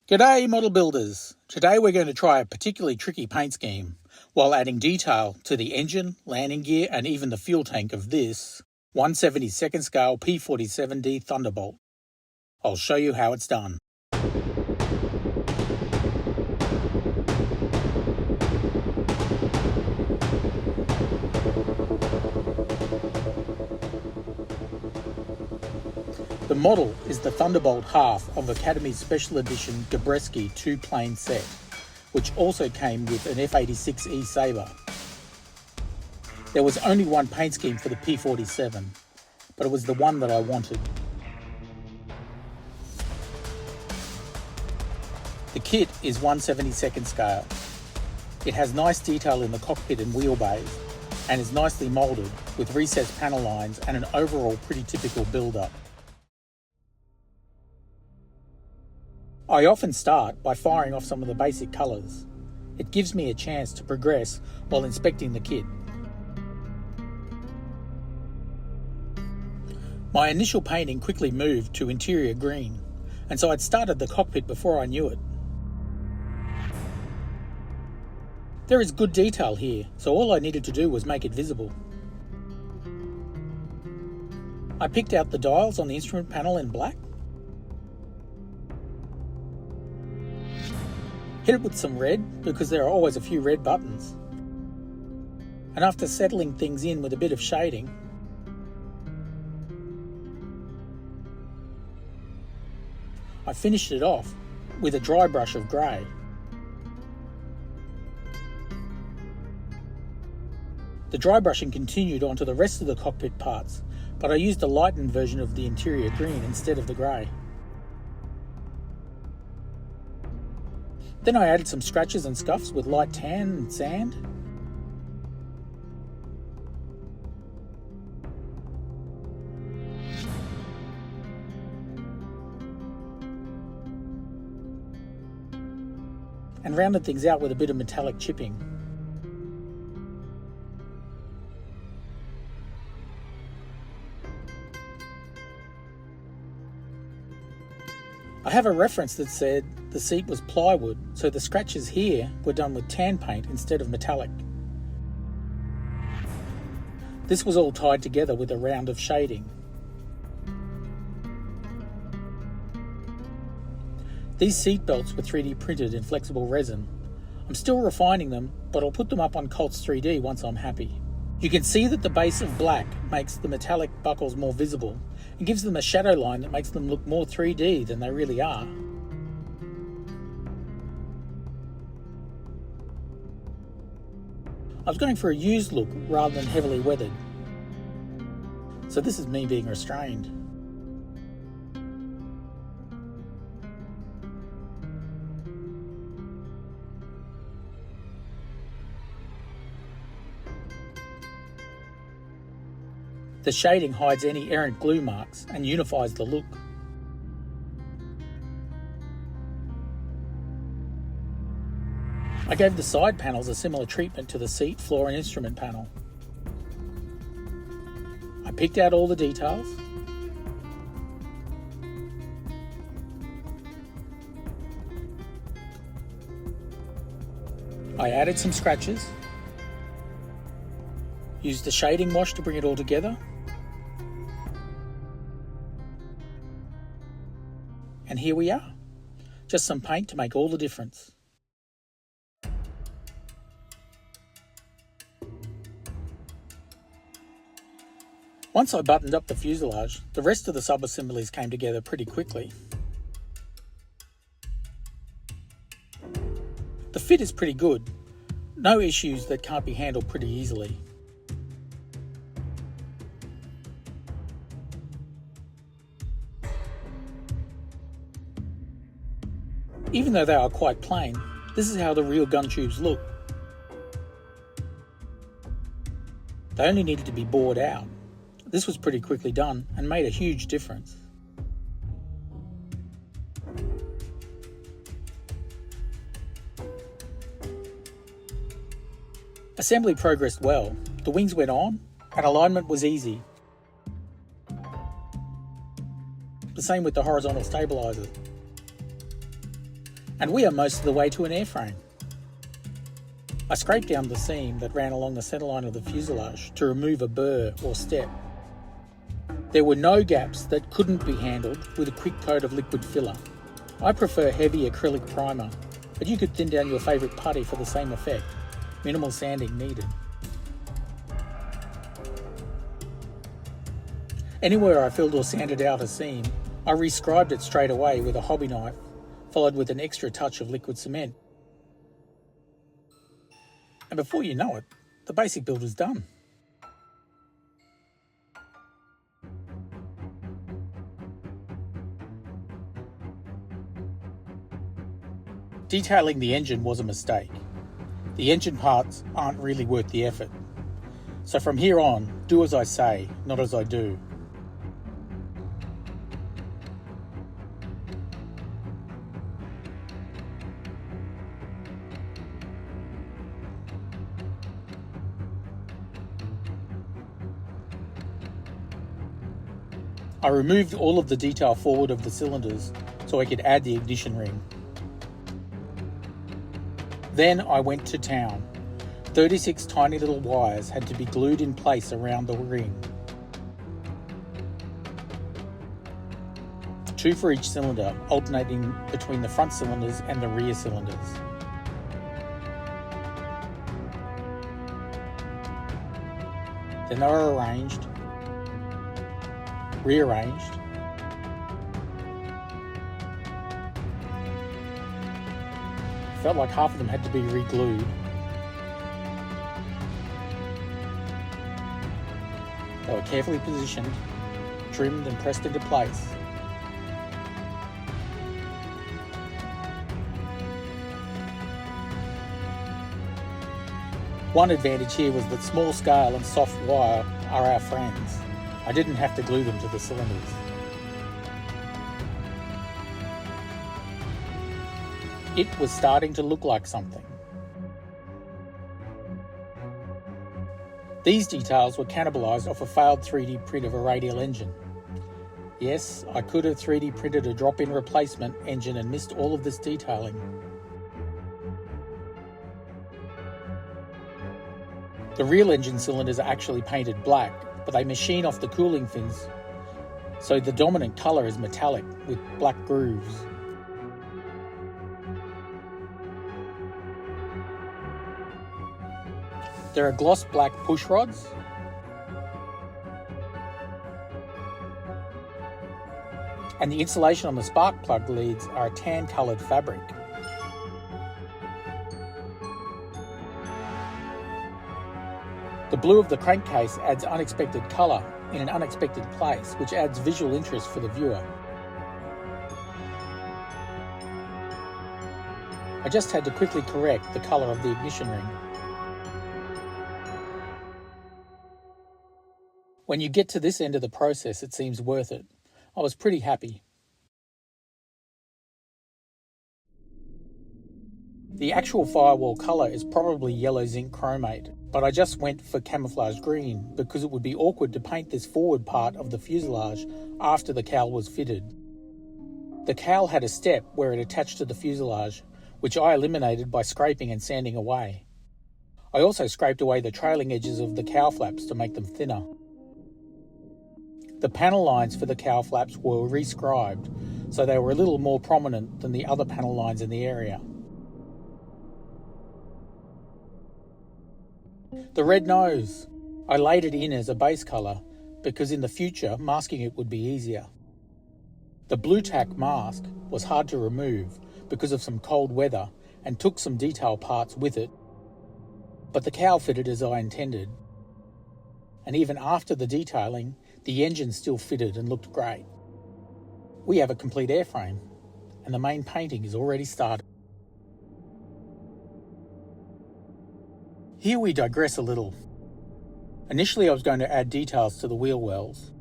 G'day model builders! Today we're going to try a particularly tricky paint scheme while adding detail to the engine, landing gear and even the fuel tank of this 1/72nd scale P-47D Thunderbolt. I'll show you how it's done. The model is the Thunderbolt half of Academy's Special Edition Gabreski 2-plane set, which also came with an F-86E Sabre. There was only one paint scheme for the P-47, but it was the one that I wanted. The kit is 1/72nd scale. It has nice detail in the cockpit and wheelbase, and is nicely moulded with recessed panel lines and an overall pretty typical build-up. I often start by firing off some of the basic colours. It gives me a chance to progress while inspecting the kit. My initial painting quickly moved to interior green, and so I'd started the cockpit before I knew it. There is good detail here, so all I needed to do was make it visible. I picked out the dials on the instrument panel in black, hit it with some red because there are always a few red buttons, and after settling things in with a bit of shading, I finished it off with a dry brush of grey. The dry brushing continued onto the rest of the cockpit parts, but I used a lightened version of the interior green instead of the grey. Then I added some scratches and scuffs with light tan and sand. And rounded things out with a bit of metallic chipping. I have a reference that said the seat was plywood, so the scratches here were done with tan paint instead of metallic. This was all tied together with a round of shading. These seat belts were 3D printed in flexible resin. I'm still refining them, but I'll put them up on Cults 3D once I'm happy. You can see that the base of black makes the metallic buckles more visible and gives them a shadow line that makes them look more 3D than they really are. I was going for a used look rather than heavily weathered, so this is me being restrained. The shading hides any errant glue marks and unifies the look. I gave the side panels a similar treatment to the seat, floor and instrument panel. I picked out all the details. I added some scratches. Used the shading wash to bring it all together. And here we are. Just some paint to make all the difference. Once I buttoned up the fuselage, the rest of the sub-assemblies came together pretty quickly. The fit is pretty good. No issues that can't be handled pretty easily. Even though they are quite plain, this is how the real gun tubes look. They only needed to be bored out. This was pretty quickly done and made a huge difference. Assembly progressed well. The wings went on and alignment was easy. The same with the horizontal stabilizer. And we are most of the way to an airframe. I scraped down the seam that ran along the centerline of the fuselage to remove a burr or step. There were no gaps that couldn't be handled with a quick coat of liquid filler. I prefer heavy acrylic primer, but you could thin down your favourite putty for the same effect. Minimal sanding needed. Anywhere I filled or sanded out a seam, I rescribed it straight away with a hobby knife, followed with an extra touch of liquid cement. And before you know it, the basic build was done. Detailing the engine was a mistake. The engine parts aren't really worth the effort. So from here on, do as I say, not as I do. I removed all of the detail forward of the cylinders so I could add the ignition ring. Then I went to town. 36 tiny little wires had to be glued in place around the ring. 2 for each cylinder, alternating between the front cylinders and the rear cylinders. Then they were arranged, rearranged, felt like half of them had to be re-glued. They were carefully positioned, trimmed and pressed into place. One advantage here was that small scale and soft wire are our friends. I didn't have to glue them to the cylinders. It was starting to look like something. These details were cannibalised off a failed 3D print of a radial engine. Yes, I could have 3D printed a drop-in replacement engine and missed all of this detailing. The real engine cylinders are actually painted black, but they machine off the cooling fins, so the dominant colour is metallic with black grooves. There are gloss black push rods, and the insulation on the spark plug leads are a tan coloured fabric. The blue of the crankcase adds unexpected colour in an unexpected place, which adds visual interest for the viewer. I just had to quickly correct the colour of the ignition ring. When you get to this end of the process, it seems worth it. I was pretty happy. The actual firewall colour is probably yellow zinc chromate, but I just went for camouflage green because it would be awkward to paint this forward part of the fuselage after the cowl was fitted. The cowl had a step where it attached to the fuselage, which I eliminated by scraping and sanding away. I also scraped away the trailing edges of the cowl flaps to make them thinner. The panel lines for the cowl flaps were rescribed, so they were a little more prominent than the other panel lines in the area. The red nose. I laid it in as a base colour because in the future masking it would be easier. The blue tack mask was hard to remove because of some cold weather and took some detail parts with it, but the cowl fitted as I intended. And even after the detailing, the engine still fitted and looked great. We have a complete airframe, and the main painting is already started. Here we digress a little. Initially I was going to add details to the wheel wells,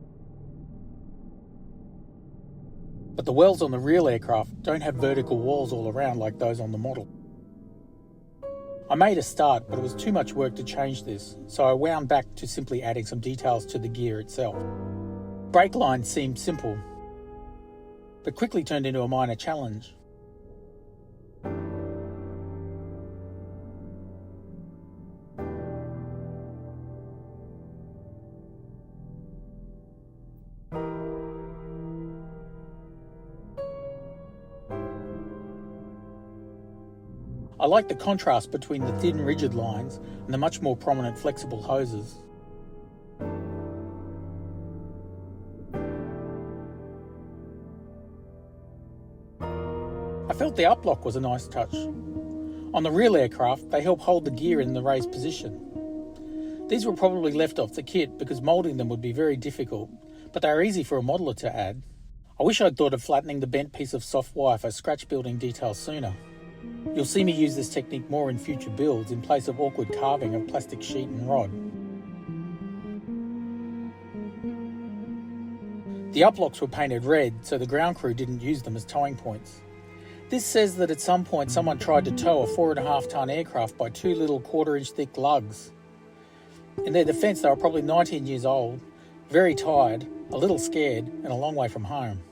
but the wells on the real aircraft don't have vertical walls all around like those on the model. I made a start, but it was too much work to change this, so I wound back to simply adding some details to the gear itself. Brake lines seemed simple, but quickly turned into a minor challenge. I like the contrast between the thin rigid lines and the much more prominent flexible hoses. I felt the uplock was a nice touch. On the real aircraft, they help hold the gear in the raised position. These were probably left off the kit because moulding them would be very difficult, but they are easy for a modeller to add. I wish I'd thought of flattening the bent piece of soft wire for scratch building details sooner. You'll see me use this technique more in future builds in place of awkward carving of plastic sheet and rod. The uplocks were painted red so the ground crew didn't use them as towing points. This says that at some point someone tried to tow a 4.5 tonne aircraft by two little 1/4 inch thick lugs. In their defence, they were probably 19 years old, very tired, a little scared, and a long way from home.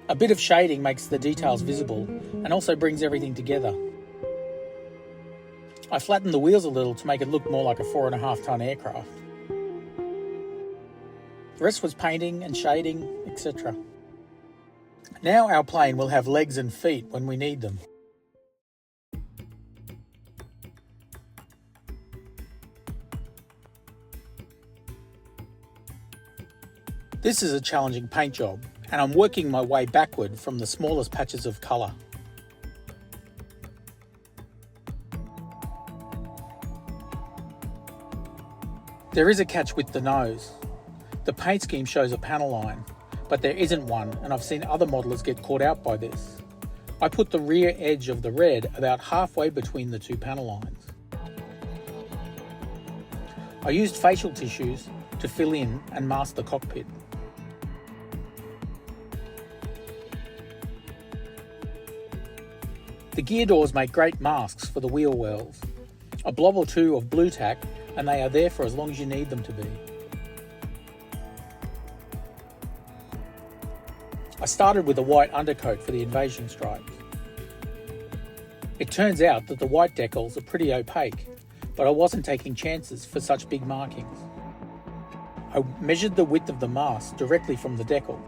A bit of shading makes the details visible and also brings everything together. I flattened the wheels a little to make it look more like a 4.5 tonne aircraft. The rest was painting and shading, etc. Now our plane will have legs and feet when we need them. This is a challenging paint job, and I'm working my way backward from the smallest patches of colour. There is a catch with the nose. The paint scheme shows a panel line, but there isn't one, and I've seen other modellers get caught out by this. I put the rear edge of the red about halfway between the two panel lines. I used facial tissues to fill in and mask the cockpit. The gear doors make great masks for the wheel wells. A blob or two of blue tack and they are there for as long as you need them to be. I started with a white undercoat for the invasion stripes. It turns out that the white decals are pretty opaque, but I wasn't taking chances for such big markings. I measured the width of the mask directly from the decal.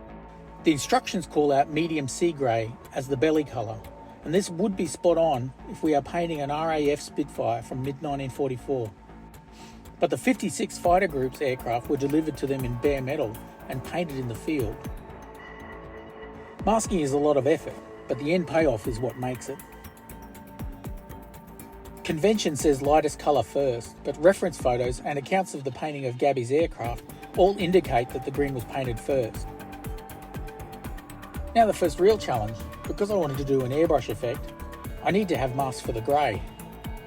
The instructions call out medium sea grey as the belly colour, and this would be spot on if we are painting an RAF Spitfire from mid-1944. But the 56 Fighter Group's aircraft were delivered to them in bare metal and painted in the field. Masking is a lot of effort, but the end payoff is what makes it. Convention says lightest colour first, but reference photos and accounts of the painting of Gabby's aircraft all indicate that the green was painted first. Now the first real challenge. Because I wanted to do an airbrush effect, I need to have masks for the grey.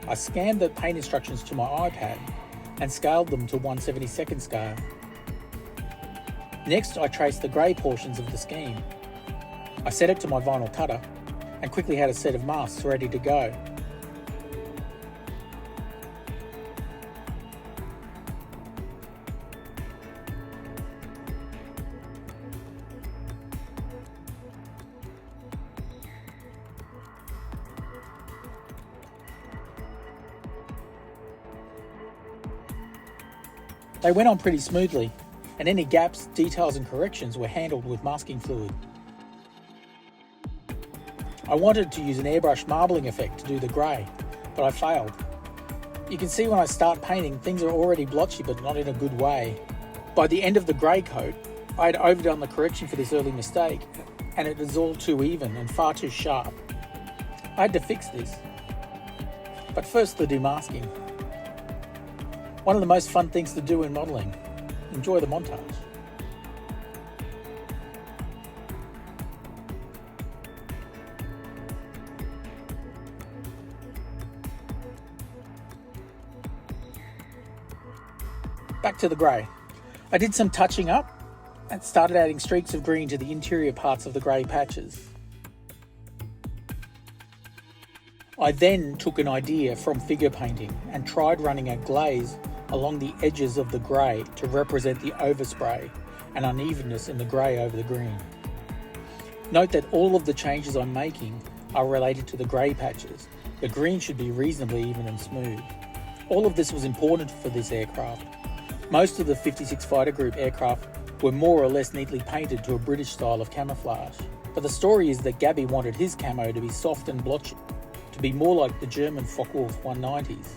I scanned the paint instructions to my iPad and scaled them to 1/72nd scale. Next, I traced the grey portions of the scheme. I set it to my vinyl cutter and quickly had a set of masks ready to go. They went on pretty smoothly, and any gaps, details and corrections were handled with masking fluid. I wanted to use an airbrush marbling effect to do the grey, but I failed. You can see when I start painting, things are already blotchy but not in a good way. By the end of the grey coat, I had overdone the correction for this early mistake, and it was all too even and far too sharp. I had to fix this. But first the demasking. One of the most fun things to do in modelling. Enjoy the montage. Back to the grey. I did some touching up and started adding streaks of green to the interior parts of the grey patches. I then took an idea from figure painting and tried running a glaze along the edges of the grey to represent the overspray and unevenness in the grey over the green. Note that all of the changes I'm making are related to the grey patches. The green should be reasonably even and smooth. All of this was important for this aircraft. Most of the 56 Fighter Group aircraft were more or less neatly painted to a British style of camouflage. But the story is that Gabby wanted his camo to be soft and blotchy, to be more like the German Focke-Wulf 190s.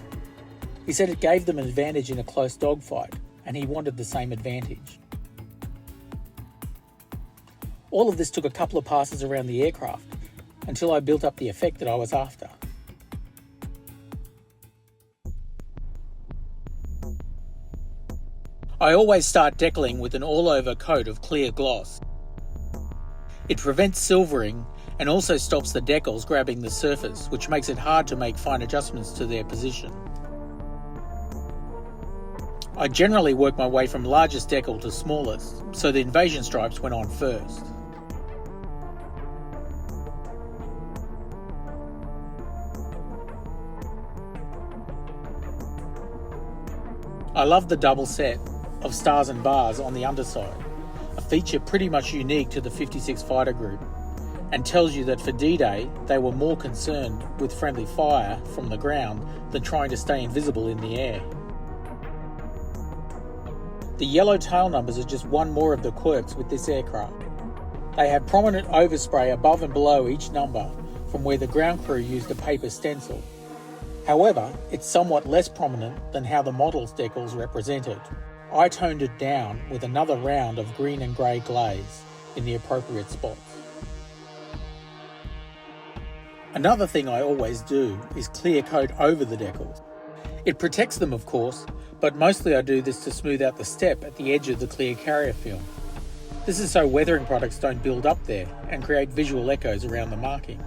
He said it gave them an advantage in a close dogfight, and he wanted the same advantage. All of this took a couple of passes around the aircraft, until I built up the effect that I was after. I always start decaling with an all-over coat of clear gloss. It prevents silvering and also stops the decals grabbing the surface, which makes it hard to make fine adjustments to their position. I generally work my way from largest decal to smallest, so the invasion stripes went on first. I love the double set of stars and bars on the underside, a feature pretty much unique to the 56 Fighter Group, and tells you that for D-Day they were more concerned with friendly fire from the ground than trying to stay invisible in the air. The yellow tail numbers are just one more of the quirks with this aircraft. They have prominent overspray above and below each number from where the ground crew used a paper stencil. However, it's somewhat less prominent than how the model's decals represented. I toned it down with another round of green and grey glaze in the appropriate spots. Another thing I always do is clear coat over the decals. It protects them, of course, but mostly I do this to smooth out the step at the edge of the clear carrier film. This is so weathering products don't build up there and create visual echoes around the markings.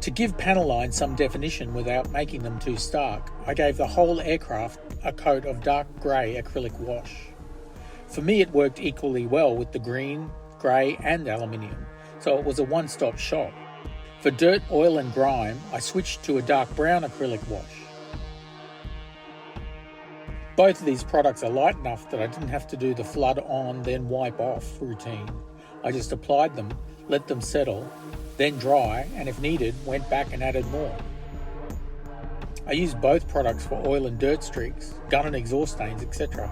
To give panel lines some definition without making them too stark, I gave the whole aircraft a coat of dark grey acrylic wash. For me it worked equally well with the green, grey and aluminium, so it was a one-stop shop. For dirt, oil and grime, I switched to a dark brown acrylic wash. Both of these products are light enough that I didn't have to do the flood on then wipe off routine. I just applied them, let them settle, then dry, and if needed, went back and added more. I used both products for oil and dirt streaks, gun and exhaust stains, etc.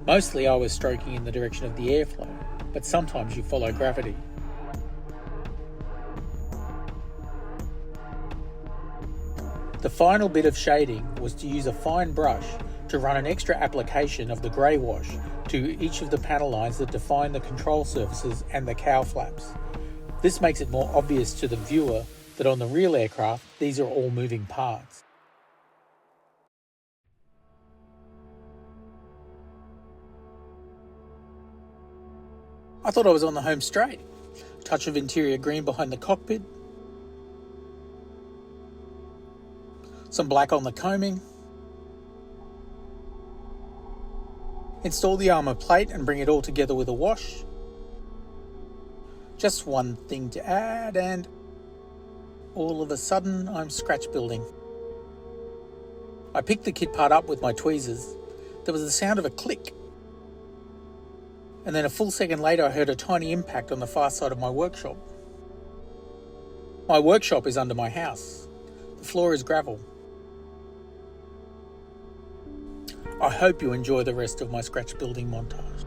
Mostly I was stroking in the direction of the airflow, but sometimes you follow gravity. The final bit of shading was to use a fine brush to run an extra application of the grey wash to each of the panel lines that define the control surfaces and the cowl flaps. This makes it more obvious to the viewer that on the real aircraft, these are all moving parts. I thought I was on the home straight. Touch of interior green behind the cockpit, some black on the combing, install the armour plate and bring it all together with a wash. Just one thing to add and all of a sudden I'm scratch building. I picked the kit part up with my tweezers. There was the sound of a click. And then a full second later I heard a tiny impact on the far side of my workshop. My workshop is under my house. The floor is gravel. I hope you enjoy the rest of my scratch building montage.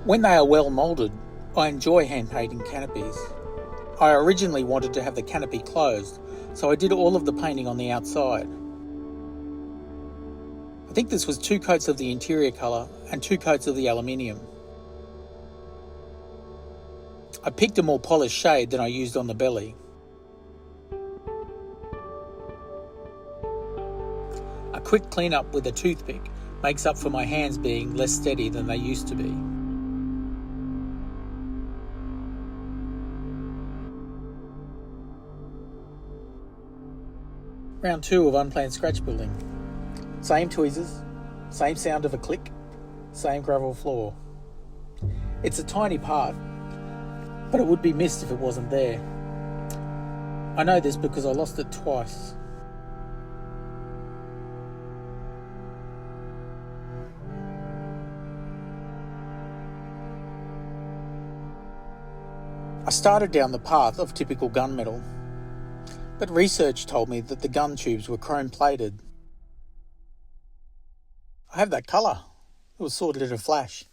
When they are well moulded, I enjoy hand painting canopies. I originally wanted to have the canopy closed, so I did all of the painting on the outside. I think this was 2 coats of the interior colour and 2 coats of the aluminium. I picked a more polished shade than I used on the belly. A quick clean up with a toothpick makes up for my hands being less steady than they used to be. Round 2 of unplanned scratch building. Same tweezers, same sound of a click, same gravel floor. It's a tiny part, but it would be missed if it wasn't there. I know this because I lost it twice. I started down the path of typical gunmetal, but research told me that the gun tubes were chrome plated. I have that colour. It was sorted in a flash.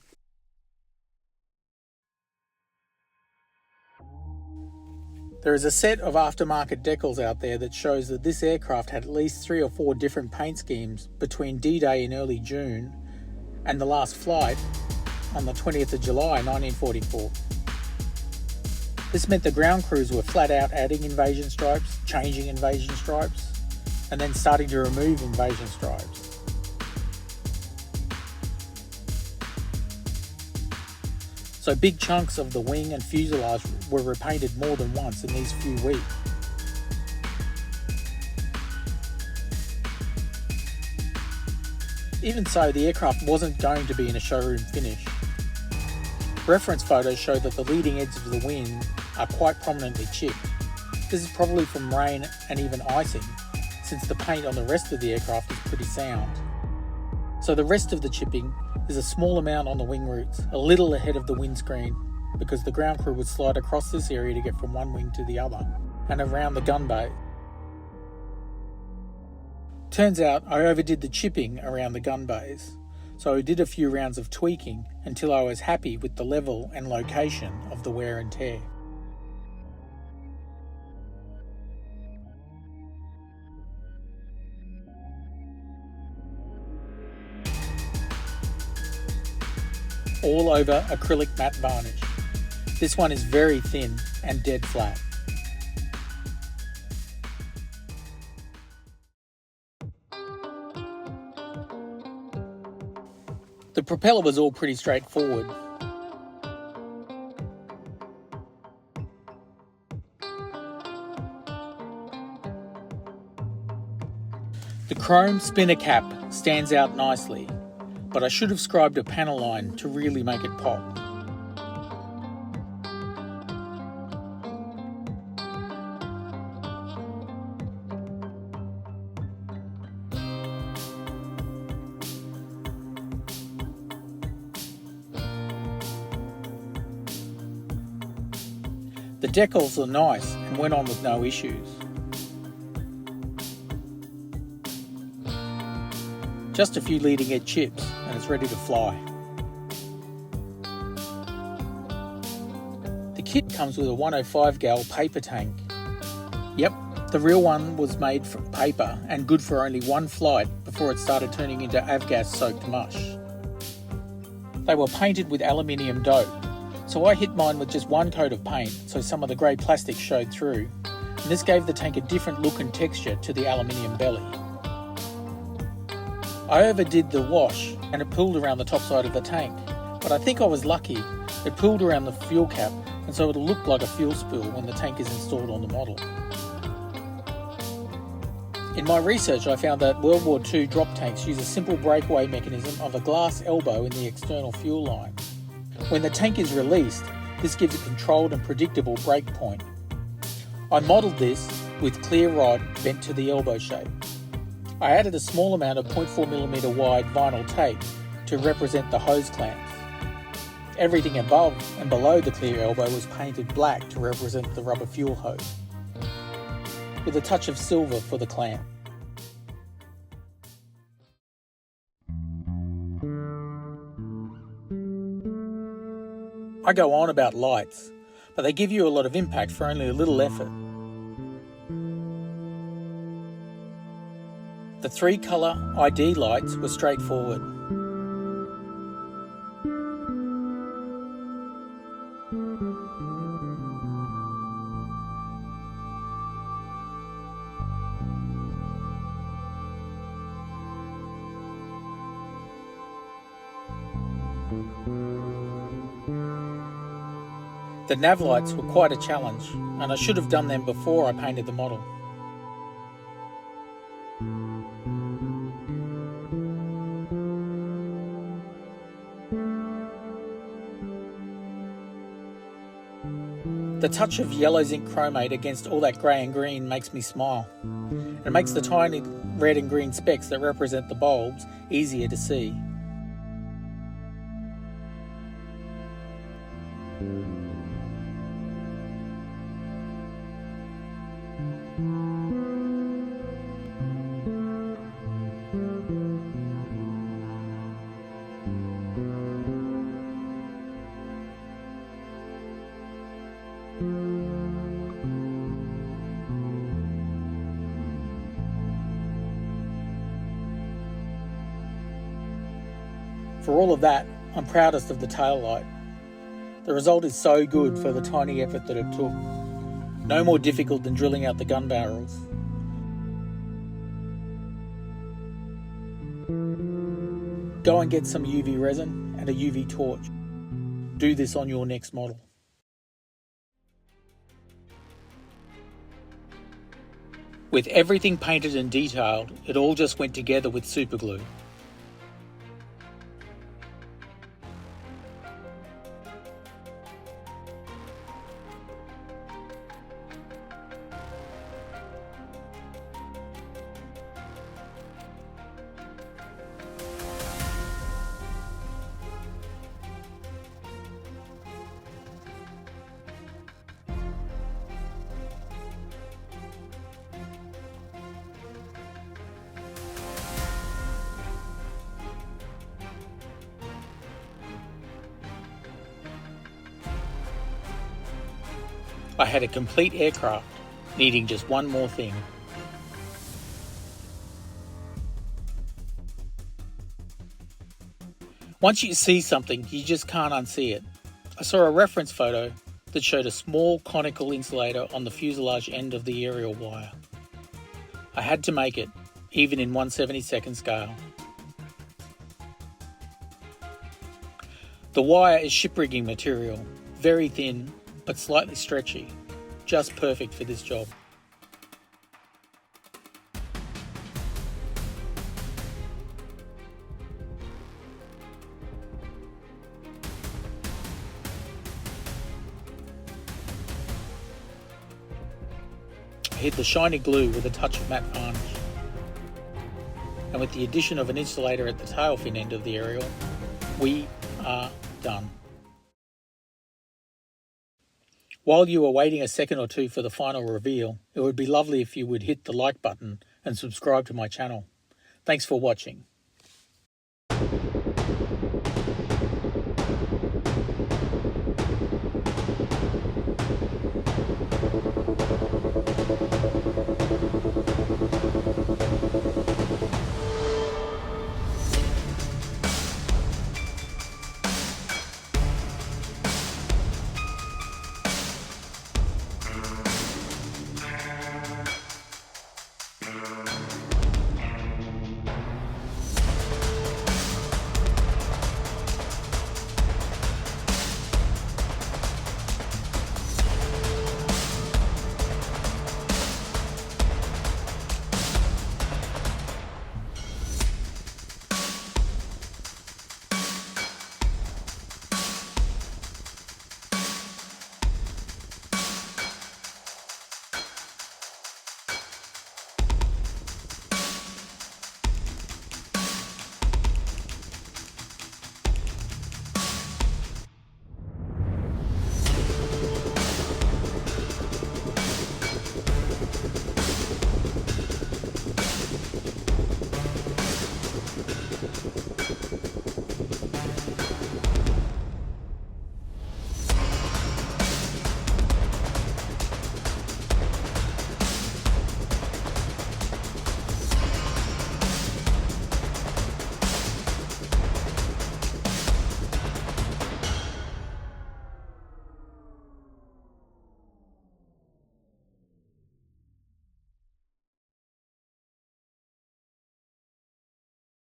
There is a set of aftermarket decals out there that shows that this aircraft had at least 3 or 4 different paint schemes between D-Day in early June and the last flight on the 20th of July 1944. This meant the ground crews were flat out adding invasion stripes, changing invasion stripes, and then starting to remove invasion stripes. So big chunks of the wing and fuselage were repainted more than once in these few weeks. Even so, the aircraft wasn't going to be in a showroom finish. Reference photos show that the leading edge of the wing are quite prominently chipped. This is probably from rain and even icing, since the paint on the rest of the aircraft is pretty sound. So the rest of the chipping is a small amount on the wing roots, a little ahead of the windscreen, because the ground crew would slide across this area to get from one wing to the other, and around the gun bay. Turns out I overdid the chipping around the gun bays, so I did a few rounds of tweaking until I was happy with the level and location of the wear and tear. All over acrylic matte varnish. This one is very thin and dead flat. The propeller was all pretty straightforward. The chrome spinner cap stands out nicely, but I should have scribed a panel line to really make it pop. The decals are nice and went on with no issues. Just a few leading edge chips and it's ready to fly. The kit comes with a 105 gal paper tank. Yep, the real one was made from paper and good for only one flight before it started turning into avgas soaked mush. They were painted with aluminium dope, so I hit mine with just one coat of paint so some of the grey plastic showed through, and this gave the tank a different look and texture to the aluminium belly. I overdid the wash and it pooled around the top side of the tank, but I think I was lucky. It pooled around the fuel cap and so it'll look like a fuel spill when the tank is installed on the model. In my research I found that World War II drop tanks use a simple breakaway mechanism of a glass elbow in the external fuel line. When the tank is released, this gives a controlled and predictable break point. I modelled this with clear rod bent to the elbow shape. I added a small amount of 0.4mm wide vinyl tape to represent the hose clamps. Everything above and below the clear elbow was painted black to represent the rubber fuel hose, with a touch of silver for the clamp. I go on about lights, but they give you a lot of impact for only a little effort. The 3-colour ID lights were straightforward. The nav lights were quite a challenge, and I should have done them before I painted the model. The touch of yellow zinc chromate against all that grey and green makes me smile. It makes the tiny red and green specks that represent the bulbs easier to see. For all of that, I'm proudest of the tail light. The result is so good for the tiny effort that it took. No more difficult than drilling out the gun barrels. Go and get some UV resin and a UV torch. Do this on your next model. With everything painted and detailed, it all just went together with super glue. I had a complete aircraft, needing just one more thing. Once you see something, you just can't unsee it. I saw a reference photo that showed a small conical insulator on the fuselage end of the aerial wire. I had to make it, even in 1/72nd scale. The wire is ship rigging material, very thin, but slightly stretchy, just perfect for this job. I hid the shiny glue with a touch of matte varnish. And with the addition of an insulator at the tail fin end of the aerial, we are done. While you are waiting a second or two for the final reveal, it would be lovely if you would hit the like button and subscribe to my channel. Thanks for watching.